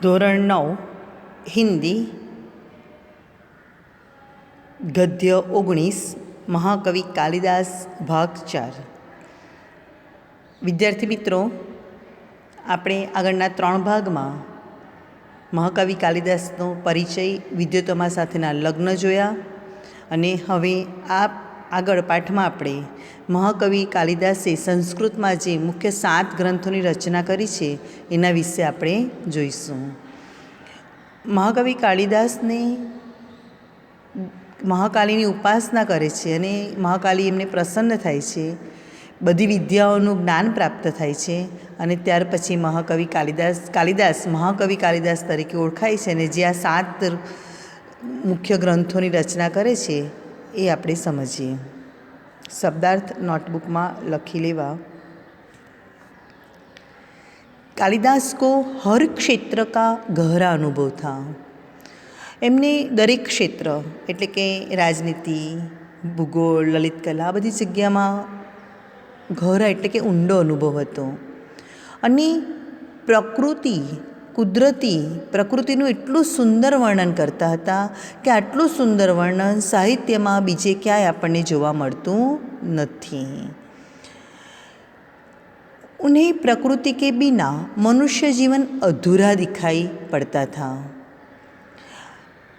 ધોરણ 9 હિન્દી ગદ્ય 19 મહાકવિ કાલિદાસ ભાગ 4। વિદ્યાર્થી મિત્રો, આપણે આગળના 3 ભાગમાં મહાકવિ કાલિદાસનો પરિચય, વિદ્યુતોમાં સાથેના લગ્ન જોયા અને હવે આગળ પાઠમાં આપણે મહાકવિ કાલિદાસે સંસ્કૃતમાં જે મુખ્ય 7 ગ્રંથોની રચના કરી છે એના વિશે આપણે જોઈશું। મહાકવિ કાલિદાસને મહાકાલીની ઉપાસના કરે છે અને મહાકાલી એમને પ્રસન્ન થાય છે, બધી વિદ્યાઓનું જ્ઞાન પ્રાપ્ત થાય છે અને ત્યાર પછી મહાકવિ કાલિદાસ મહાકવિ કાલિદાસ તરીકે ઓળખાય છે અને જે આ 7 મુખ્ય ગ્રંથોની રચના કરે છે એ આપણે સમજીએ। શબ્દાર્થ નોટબુકમાં લખી લેવા। कालिदास को हर क्षेत्र का गहरा अनुभव था। एमने दरेक क्षेत्र एटले के राजनीति, भूगोल, ललित कला बधी जग्यामां गहरा एटले के ऊंडो अनुभव हतो अने प्रकृतिनुं एटलुं सुंदर वर्णन करता हता के आटलुं सुंदर वर्णन साहित्यमां बीजे क्यांय आपणने जोवा मळतुं नथी। उन्हें प्रकृति के बिना मनुष्य जीवन अधूरा दिखाई पड़ता था।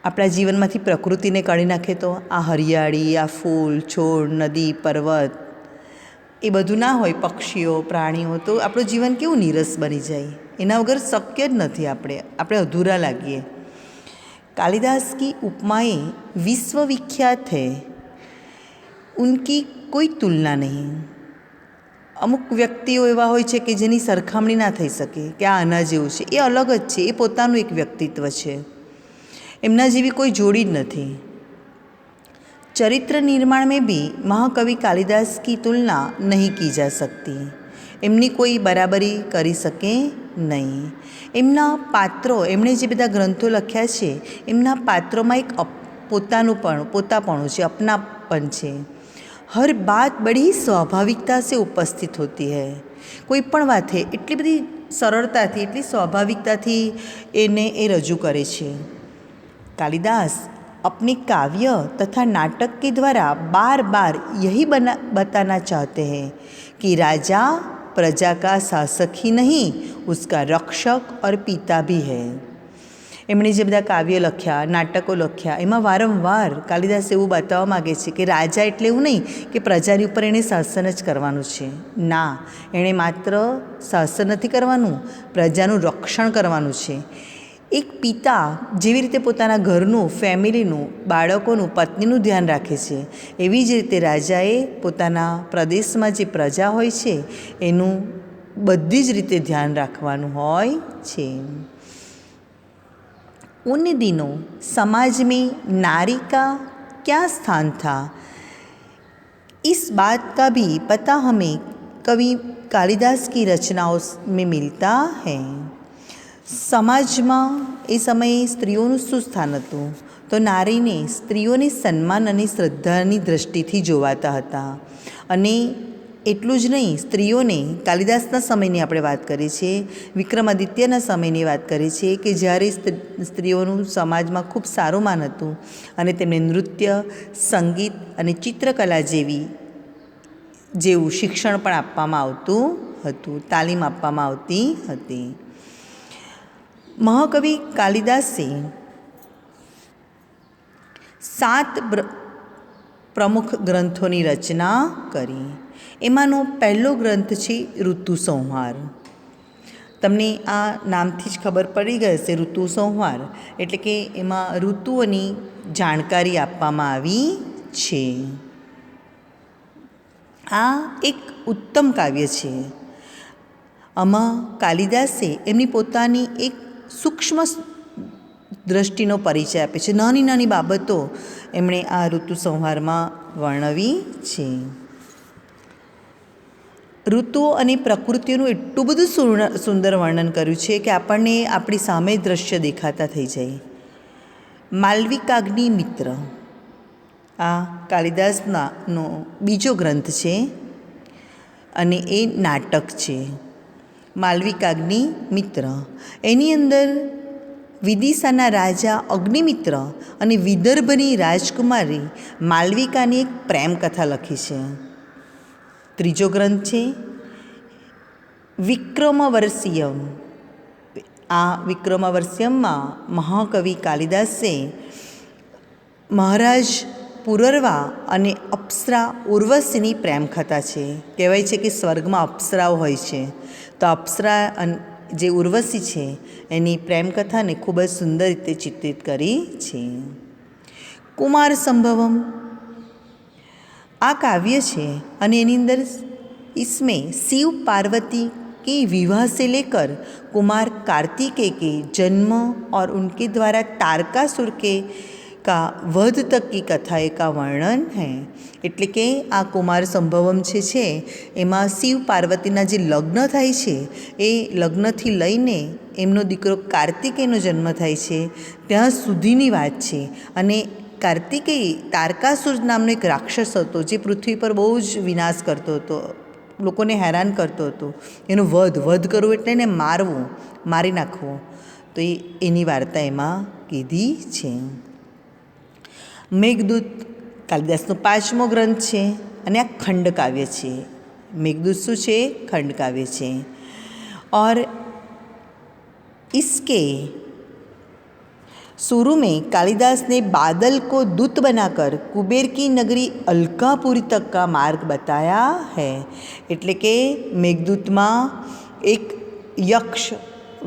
अपना जीवन में प्रकृति ने काढ़ी नाखे तो आ हरियाड़ी, आ फूल, छोड़, नदी, पर्वत ए बधुं ना होय, पक्षीओ, प्राणीओ, तो आपणुं जीवन केवुं नीरस बनी जाए, एना वगर शक्य ज नथी। आपणे अधूरा लागिए। कालिदास की उपमाएं विश्वविख्यात है, उनकी कोई तुलना नहीं। अमुक व्यक्तिओ एवा होय छे के जेनी सरखामणी ना थई शके के आ आना जेवुं छे, ए अलग ज छे, ए पोतानुं एक व्यक्तित्व छे, एमना जेवी कोई जोड़ी ज नथी। चरित्र निर्माण में भी महाकवि कालिदास की तुलना नहीं की जा सकती, एमनी कोई बराबरी करी सके नहीं। एमना पात्रों, एमणे जे बधा ग्रंथो लख्या छे एमना पात्रोमां एक पोतापणुं छे, अपनापन छे। हर बात बड़ी स्वाभाविकता से उपस्थित होती है। कोई पण बात है एटली बधी सरलताथी, एटली स्वाभाविकताथी एने ए रजू करे छे। कालिदास अपने काव्य तथा नाटक के द्वारा बार बार यही बताना चाहते हैं कि राजा प्रजा का शासक ही नहीं, उसका रक्षक और पिता भी है। एमणे जे बधा काव्य लख्या, नाटको लख्या, एमां वारंवार कालिदास एवुं बताववा मागे छे कि राजा एटले एवुं नहीं कि प्रजानी उपर एणे शासन ज करवानुं छे, ना, एणे मात्र शासन नथी करवानुं, प्रजानुं रक्षण करवानुं छे। एक पिता जेवी रीते पोताना घरनुं, फेमिलीनुं, बाळकोनुं, पत्नीनुं ध्यान राखे छे, एवी ज रीते राजाए पोताना प्रदेशमां जे प्रजा होय छे एनुं बधी ज रीते ध्यान राखवानुं होय छे। उन दिनों समाज में नारी का क्या स्थान था, इस बात का भी पता हमें कवि कालिदास की रचनाओं में मिलता है। समाज में ए समय स्त्रीओनुं शुं स्थान हतुं, तो नारी ने स्त्रीओने सन्मान अने श्रद्धानी दृष्टिथी जोवाता हता। अने एटलुं ज नहीं, स्त्रीओने कालिदासना समयनी आपणे वात करीए छीए, विक्रमादित्यना समयनी वात करीए छीए के ज्यारे स्त्रीओनुं समाजमां खूब सारुं मान हतुं अने तेमने नृत्य, संगीत अने चित्रकला जेवुं शिक्षण पण आपवामां आवतुं हतुं, तालीम आपवामां आवती हती। महाकवि कालिदासे 7 प्रमुख ग्रंथोनी रचना करी। एमांनो पहलो ग्रंथ छे ऋतु संहार। तमने आ नामथी ज खबर पड़ी गई हशे, ऋतु संहार एटले के एमां ऋतुओनी जाणकारी आपवामां आवी छे। आ एक उत्तम काव्य छे। आमां कालिदासे एमनी पोतानी एक सूक्ष्म दृष्टिनो परिचय आपे छे। नानी नानी बाबतो एमणे आ ऋतु संहारमां वर्णवी छे। ऋतुओ अने प्रकृतिओनुं एटलुं बधुं सुंदर वर्णन कर्युं छे के आपणने आपणी सामे दृश्य देखाता थई जाय। मालविकाग्नि मित्र आ कालिदासनो बीजो ग्रंथ छे अने ए नाटक छे। मालविकाग्नि मित्र एनी अंदर વિદિશાના રાજા અગ્નિમિત્ર અને વિદર્ભની રાજકુમારી માલવિકાની એક પ્રેમ કથા લખી છે. ત્રીજો ગ્રંથ છે વિક્રમવર્ષિયમ. આ વિક્રમવર્ષિયમમાં મહાકવિ કાલિદાસે મહારાજ પુરરવા અને અપ્સરા ઉર્વશીની પ્રેમ કથા છે. કહેવાય છે કે સ્વર્ગમાં અપ્સરાઓ હોય છે, તો અપ્સરા જે ઉર્વશી છે એની પ્રેમ કથાને ખૂબ જ સુંદર રીતે ચિત્રિત કરી છે. કુમાર સંભવમ આ કાવ્ય છે અને એની અંદર इसमें शिव पार्वती के विवाह से लेकर कुमार कार्तिकेय के जन्म और उनके द्वारा तारकासुर के का वध तक की कथाएं का वर्णन है. એટલે કે આ કુમાર સંભવમ છે એમાં શિવ પાર્વતીના જે લગ્ન થાય છે એ લગ્નથી લઈને એમનો દીકરો કાર્તિકેયનો જન્મ થાય છે ત્યાં સુધીની વાત છે. અને કાર્તિકેય તારકાસુર નામનો એક રાક્ષસ હતો જે પૃથ્વી પર બહુ જ વિનાશ કરતો હતો, લોકોને હેરાન કરતો હતો. એનો વધ કરવો એટલે એને મારવું, મારી નાખવો. તો એની વાર્તા એમાં કીધી છે. મેઘદૂત કાલિદાસનો 5મો ગ્રંથ છે અને આ ખંડકાવ્ય છે. મેઘદૂત શું છે? ખંડકાવ્ય છે. और इसके शुरू में कालिदास ने बादल को दूत बनाकर कुबेर की नगरी अलकापुरी तक का मार्ग बताया है. એટલે કે મેઘદૂતમાં એક યક્ષ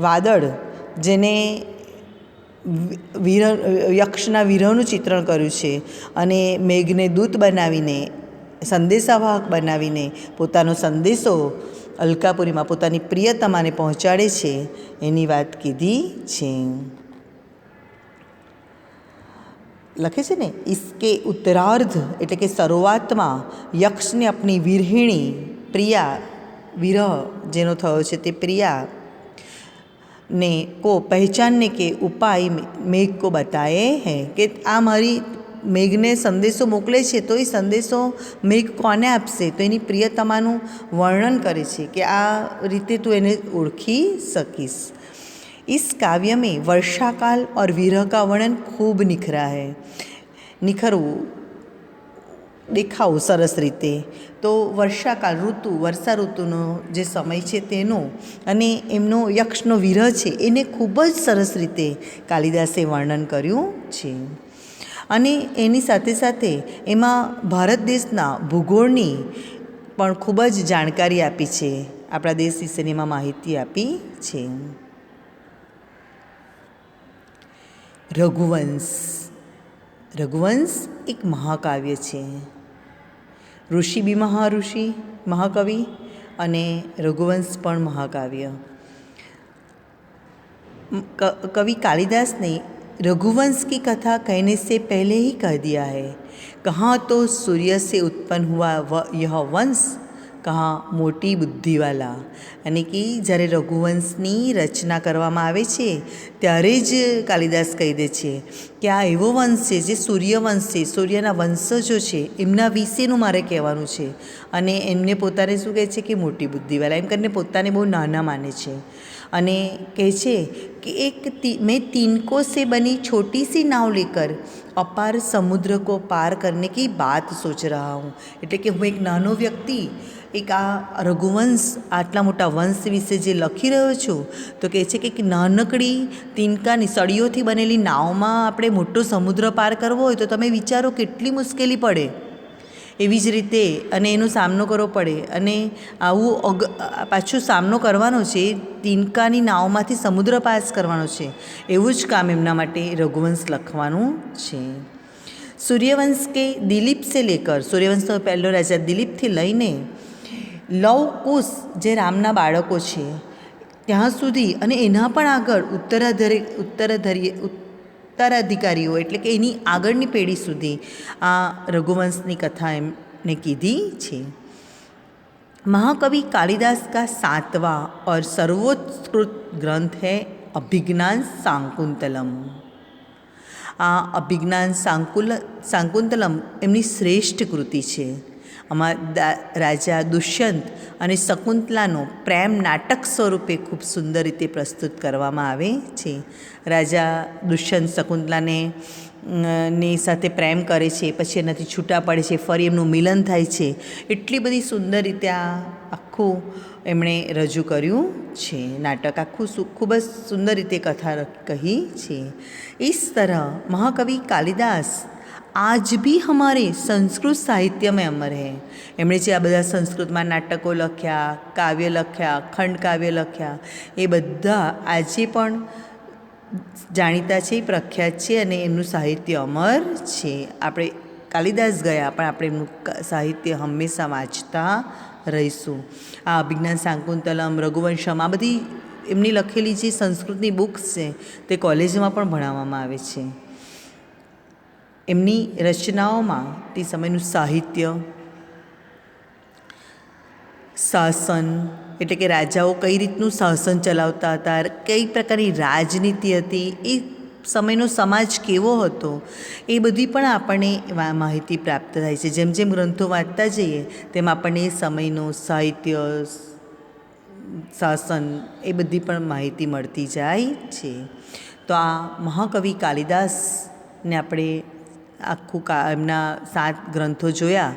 વાદળ જેને યક્ષના વિરહનું ચિત્રણ કર્યું છે અને મેઘને દૂત બનાવીને, સંદેશાવાહક બનાવીને પોતાનો સંદેશો અલકાપુરીમાં પોતાની પ્રિયતમાને પહોંચાડે છે એની વાત કીધી છે. લખે છે ને, इसके उत्तरार्ध એટલે કે શરૂઆતમાં યક્ષને આપણી વિરહિણી પ્રિયા, વિરહ જેનો થયો છે તે પ્રિયા ने को पहचानने के उपाय मेघ को बताए हैं કે આ મારી મેઘને સંદેશો મોકલે છે તો એ સંદેશો મેઘ કોને આપશે? તો એની પ્રિયતમાનું વર્ણન કરે છે કે આ રીતે તું એને ઓળખી શકીશ. इस काव्य में वर्षा काल और विरह का वर्णन खूब निखरा है. निखरવું, દેખાવું સરસ રીતે. તો વર્ષાકાળ ઋતુ, વર્ષા ઋતુનો જે સમય છે તેનો અને એમનો યક્ષનો વિરહ છે એને ખૂબ જ સરસ રીતે કાલિદાસે વર્ણન કર્યું છે. અને એની સાથે સાથે એમાં ભારત દેશના ભૂગોળની પણ ખૂબ જ જાણકારી આપી છે, આપણા દેશ વિશેની એમાં માહિતી આપી છે. રઘુવંશ. રઘુવંશ એક મહાકાવ્ય છે. ઋષિ બી મહાઋષિ, મહાકવિ અને રઘુવંશ પણ महाकाव्य. कवि कालिदास ने रघुवंश की कथा कहने से पहले ही कह दिया है, कहाँ तो सूर्य से उत्पन्न हुआ यह वंश, कहाँ मोटी बुद्धिवाला. અને કે જ્યારે રઘુવંશની રચના કરવામાં આવે છે ત્યારે જ કાલિદાસ કહી દે છે કે આ એવો વંશ છે જે સૂર્યવંશ છે, સૂર્યના વંશજો છે એમના વિશેનું મારે કહેવાનું છે. અને એમને પોતાને શું કહે છે કે મોટી બુદ્ધિવાલા, એમ કરીને પોતાને બહુ નાના માને છે. અને કહે છે कि मैं 3 कोस से बनी छोटी सी नाव लेकर अपार समुद्र को पार करने की बात सोच रहा हूँ. એટલે કે હું એક નાનો વ્યક્તિ એક આ રઘુવંશ, આટલા મોટા વંશ વિશે જે લખી રહ્યો છું, તો કહે છે કે નાનકડી તીનકાની સળીઓથી બનેલી નાવમાં આપણે મોટો સમુદ્ર પાર કરવો હોય તો તમે વિચારો કેટલી મુશ્કેલી પડે. એવી જ રીતે અને એનો સામનો કરવો પડે અને આવું પાછું સામનો કરવાનો છે, તીનકાની નાવમાંથી સમુદ્ર પાસ કરવાનો છે. એવું જ કામ એમના માટે રઘુવંશ લખવાનું છે. સૂર્યવંશ કે દિલીપ સે લેકર, સૂર્યવંશનો પહેલો રાજા દિલીપથી લઈને લવ કુશ જે રામના બાળકો છે ત્યાં સુધી અને એના પણ આગળ ઉત્તરાધિકારીઓ એટલે કે એની આગળની પેઢી સુધી આ રઘુવંશની કથા એમને કીધી છે. महाकवि कालिदास का 7वां और सर्वोत्कृष्ट ग्रंथ है अभिज्ञान शाकुंतलम. આ અભિજ્ઞાન શાકુંતલમ એમની શ્રેષ્ઠ કૃતિ છે. રાજા દુષ્યંત અને શકુંતલાનો પ્રેમ નાટક સ્વરૂપે ખૂબ સુંદર રીતે પ્રસ્તુત કરવામાં આવે છે. રાજા દુષ્યંત શકુંતલાને ની સાથે પ્રેમ કરે છે, પછી એનાથી છૂટા પડે છે, ફરી એમનું મિલન થાય છે. એટલી બધી સુંદર રીતે આ આખું એમણે રજૂ કર્યું છે. નાટક આખું ખૂબ જ સુંદર રીતે કથા કહી છે. इस तरह महाकवि कालिदास आज भी हमारे संस्कृत साहित्य में अमर है. એમણે જે આ બધા સંસ્કૃતમાં નાટકો લખ્યા, કાવ્ય લખ્યા, ખંડકાવ્ય લખ્યા, એ બધા આજે પણ જાણીતા છે, પ્રખ્યાત છે અને એમનું સાહિત્ય અમર છે. આપણે કાલિદાસ ગયા પણ આપણે એમનું સાહિત્ય હંમેશા વાંચતા રહીશું. આ અભિજ્ઞાન શાકુંતલમ, રઘુવંશમ, આ બધી એમની લખેલી જે સંસ્કૃતની બુક્સ છે તે કોલેજમાં પણ ભણાવવામાં આવે છે. એમની રચનાઓમાં તે સમયનું સાહિત્ય, શાસન એટલે કે રાજાઓ કઈ રીતનું શાસન ચલાવતા હતા, કઈ પ્રકારની રાજનીતિ હતી, એ સમયનો સમાજ કેવો હતો, એ બધી પણ આપણને માહિતી પ્રાપ્ત થાય છે. જેમ જેમ ગ્રંથો વાંચતા જઈએ તેમ આપણને એ સમયનો સાહિત્ય, શાસન, એ બધી પણ માહિતી મળતી જાય છે. તો આ મહાકવિ કાલિદાસને આપણે આખું એમના 7 ગ્રંથો જોયા,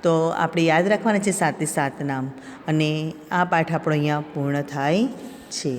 તો આપણે યાદ રાખવાના છે 7 નામ. અને આ પાઠ આપણો અહીંયા પૂર્ણ થાય છે.